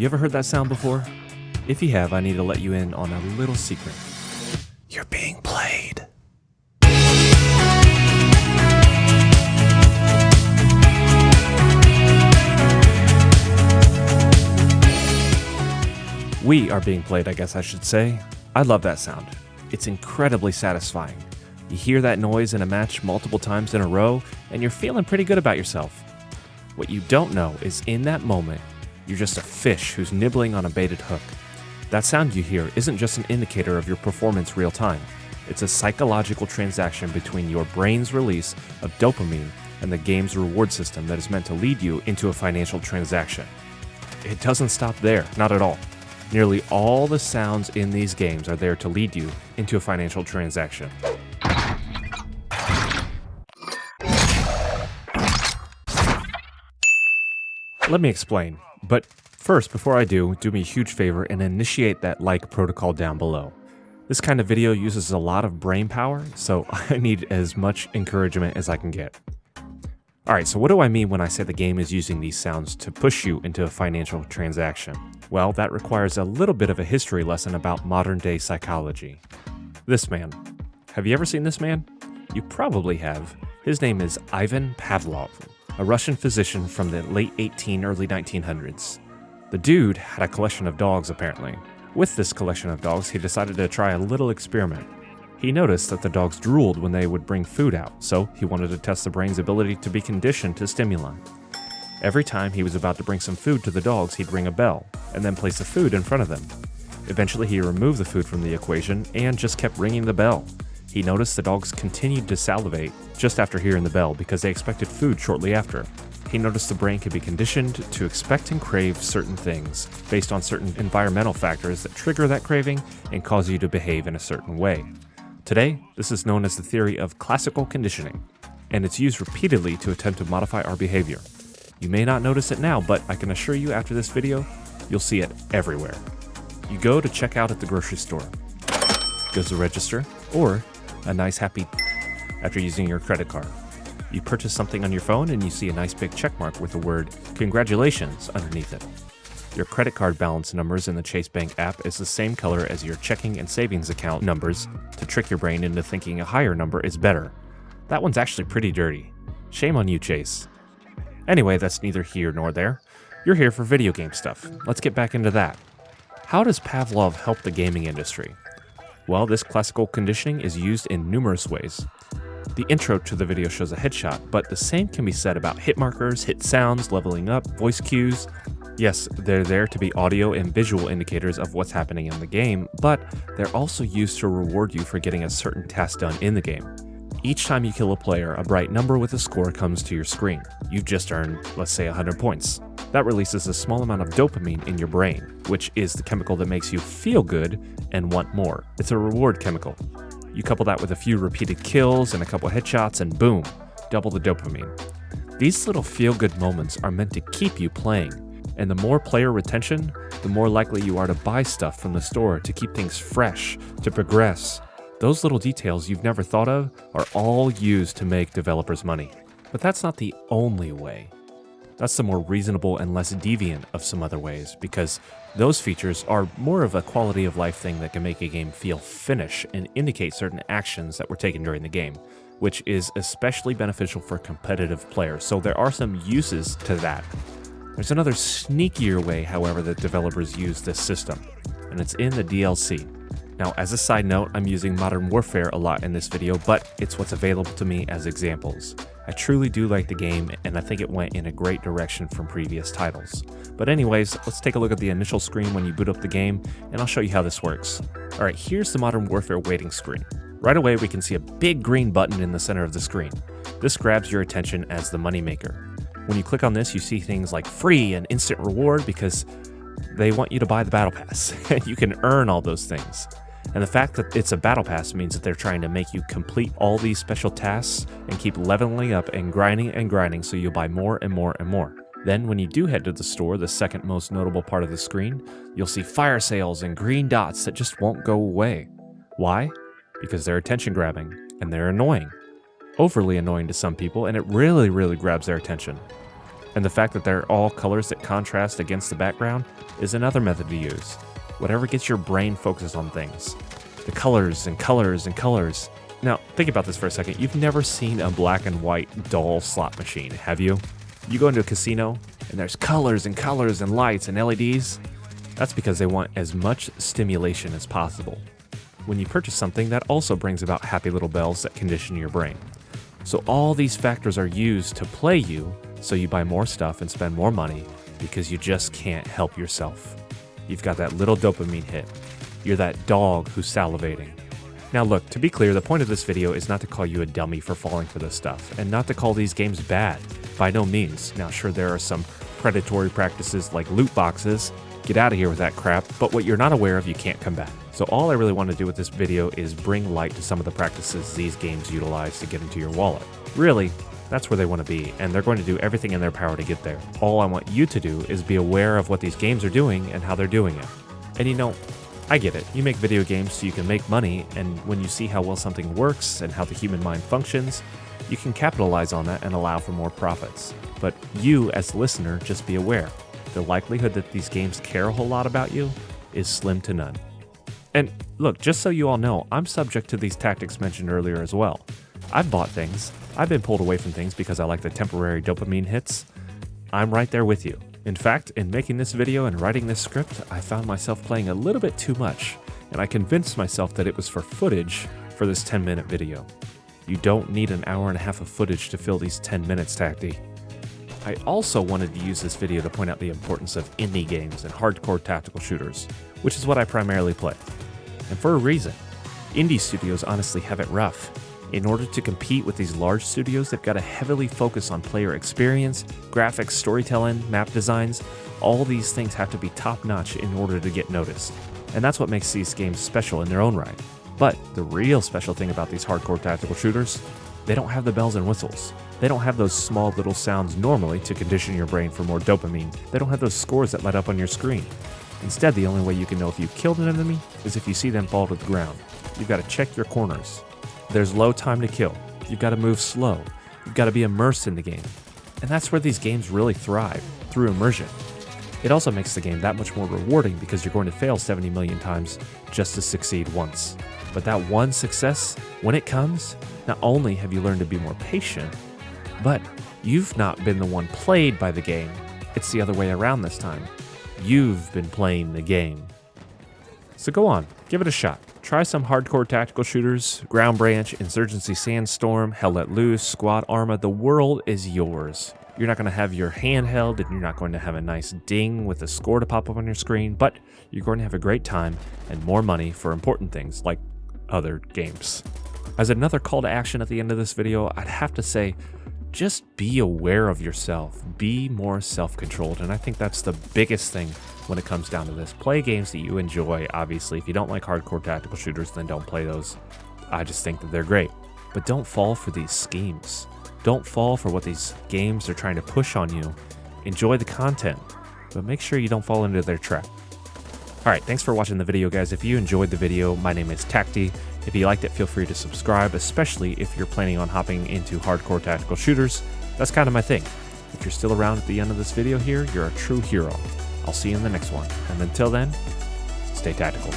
You ever heard that sound before? If you have, I need to let you in on a little secret. You're being played. We are being played, I guess I should say. I love that sound. It's incredibly satisfying. You hear that noise in a match multiple times in a row, and you're feeling pretty good about yourself. What you don't know is in that moment, you're just a fish who's nibbling on a baited hook. That sound you hear isn't just an indicator of your performance real time. It's a psychological transaction between your brain's release of dopamine and the game's reward system that is meant to lead you into a financial transaction. It doesn't stop there, not at all. Nearly all the sounds in these games are there to lead you into a financial transaction. Let me explain, but first, before I do me a huge favor and initiate that like protocol down below. This kind of video uses a lot of brain power, so I need as much encouragement as I can get. Alright, so what do I mean when I say the game is using these sounds to push you into a financial transaction? Well, that requires a little bit of a history lesson about modern day psychology. This man. Have you ever seen this man? You probably have. His name is Ivan Pavlov, a Russian physician from the late early 1900s. The dude had a collection of dogs, apparently. With this collection of dogs, he decided to try a little experiment. He noticed that the dogs drooled when they would bring food out, so he wanted to test the brain's ability to be conditioned to stimuli. Every time he was about to bring some food to the dogs, he'd ring a bell, and then place the food in front of them. Eventually, he removed the food from the equation and just kept ringing the bell. He noticed the dogs continued to salivate just after hearing the bell because they expected food shortly after. He noticed the brain could be conditioned to expect and crave certain things based on certain environmental factors that trigger that craving and cause you to behave in a certain way. Today, this is known as the theory of classical conditioning, and it's used repeatedly to attempt to modify our behavior. You may not notice it now, but I can assure you after this video, you'll see it everywhere. You go to check out at the grocery store, goes to register, or a nice happy after using your credit card. You purchase something on your phone and you see a nice big check mark with the word congratulations underneath it. Your credit card balance numbers in the Chase Bank app is the same color as your checking and savings account numbers to trick your brain into thinking a higher number is better. That one's actually pretty dirty. Shame on you, Chase. Anyway, that's neither here nor there. You're here for video game stuff. Let's get back into that. How does Pavlov help the gaming industry? Well, this classical conditioning is used in numerous ways. The intro to the video shows a headshot, but the same can be said about hit markers, hit sounds, leveling up, voice cues. Yes, they're there to be audio and visual indicators of what's happening in the game, but they're also used to reward you for getting a certain task done in the game. Each time you kill a player, a bright number with a score comes to your screen. You've just earned, let's say, 100 points. That releases a small amount of dopamine in your brain, which is the chemical that makes you feel good and want more. It's a reward chemical. You couple that with a few repeated kills and a couple headshots and boom, double the dopamine. These little feel-good moments are meant to keep you playing, and the more player retention, the more likely you are to buy stuff from the store to keep things fresh, to progress. Those little details you've never thought of are all used to make developers money. But that's not the only way. That's the more reasonable and less deviant of some other ways, because those features are more of a quality of life thing that can make a game feel finished and indicate certain actions that were taken during the game, which is especially beneficial for competitive players. So there are some uses to that. There's another sneakier way, however, that developers use this system, and it's in the DLC. Now, as a side note, I'm using Modern Warfare a lot in this video, but it's what's available to me as examples. I truly do like the game, and I think it went in a great direction from previous titles. But anyways, let's take a look at the initial screen when you boot up the game, and I'll show you how this works. Alright, here's the Modern Warfare waiting screen. Right away, we can see a big green button in the center of the screen. This grabs your attention as the moneymaker. When you click on this, you see things like free and instant reward because they want you to buy the battle pass, and you can earn all those things. And the fact that it's a battle pass means that they're trying to make you complete all these special tasks and keep leveling up and grinding so you'll buy more and more and more. Then when you do head to the store, the second most notable part of the screen, you'll see fire sales and green dots that just won't go away. Why? Because they're attention grabbing and they're annoying. Overly annoying to some people, and it really grabs their attention. And the fact that they're all colors that contrast against the background is another method to use. Whatever gets your brain focused on things. The colors and colors and colors. Now, think about this for a second. You've never seen a black and white dull slot machine, have you? You go into a casino and there's colors and colors and lights and LEDs. That's because they want as much stimulation as possible. When you purchase something, that also brings about happy little bells that condition your brain. So all these factors are used to play you, so you buy more stuff and spend more money because you just can't help yourself. You've got that little dopamine hit. You're that dog who's salivating. Now look, to be clear, the point of this video is not to call you a dummy for falling for this stuff, and not to call these games bad. By no means. Now sure, there are some predatory practices like loot boxes. Get out of here with that crap, but what you're not aware of, you can't combat. So all I really want to do with this video is bring light to some of the practices these games utilize to get into your wallet. Really, that's where they want to be, and they're going to do everything in their power to get there. All I want you to do is be aware of what these games are doing and how they're doing it. And you know, I get it. You make video games so you can make money, and when you see how well something works and how the human mind functions, you can capitalize on that and allow for more profits. But you, as the listener, just be aware. The likelihood that these games care a whole lot about you is slim to none. And look, just so you all know, I'm subject to these tactics mentioned earlier as well. I've bought things. I've been pulled away from things because I like the temporary dopamine hits. I'm right there with you. In fact, in making this video and writing this script, I found myself playing a little bit too much, and I convinced myself that it was for footage for this 10-minute video. You don't need an hour and a half of footage to fill these 10 minutes, Tacti. I also wanted to use this video to point out the importance of indie games and hardcore tactical shooters, which is what I primarily play. And for a reason. Indie studios honestly have it rough. In order to compete with these large studios, they've got to heavily focus on player experience, graphics, storytelling, map designs. All these things have to be top-notch in order to get noticed. And that's what makes these games special in their own right. But the real special thing about these hardcore tactical shooters, they don't have the bells and whistles. They don't have those small little sounds normally to condition your brain for more dopamine. They don't have those scores that light up on your screen. Instead, the only way you can know if you killed an enemy is if you see them fall to the ground. You've got to check your corners. There's low time to kill. You've got to move slow. You've got to be immersed in the game. And that's where these games really thrive, through immersion. It also makes the game that much more rewarding because you're going to fail 70 million times just to succeed once. But that one success, when it comes, not only have you learned to be more patient, but you've not been the one played by the game. It's the other way around this time. You've been playing the game. So go on, give it a shot. Try some hardcore tactical shooters, Ground Branch, Insurgency Sandstorm, Hell Let Loose, Squad Arma. The world is yours. You're not going to have your hand held, and you're not going to have a nice ding with a score to pop up on your screen, but you're going to have a great time and more money for important things like other games. As another call to action at the end of this video, I'd have to say, just be aware of yourself. Be more self-controlled, and I think that's the biggest thing when it comes down to this. Play games that you enjoy, obviously. If you don't like hardcore tactical shooters, then don't play those. I just think that they're great. But don't fall for these schemes. Don't fall for what these games are trying to push on you. Enjoy the content, but make sure you don't fall into their trap. Alright, thanks for watching the video, guys. If you enjoyed the video, my name is Tacti. If you liked it, feel free to subscribe, especially if you're planning on hopping into hardcore tactical shooters. That's kind of my thing. If you're still around at the end of this video here, you're a true hero. I'll see you in the next one, and until then, stay tactical.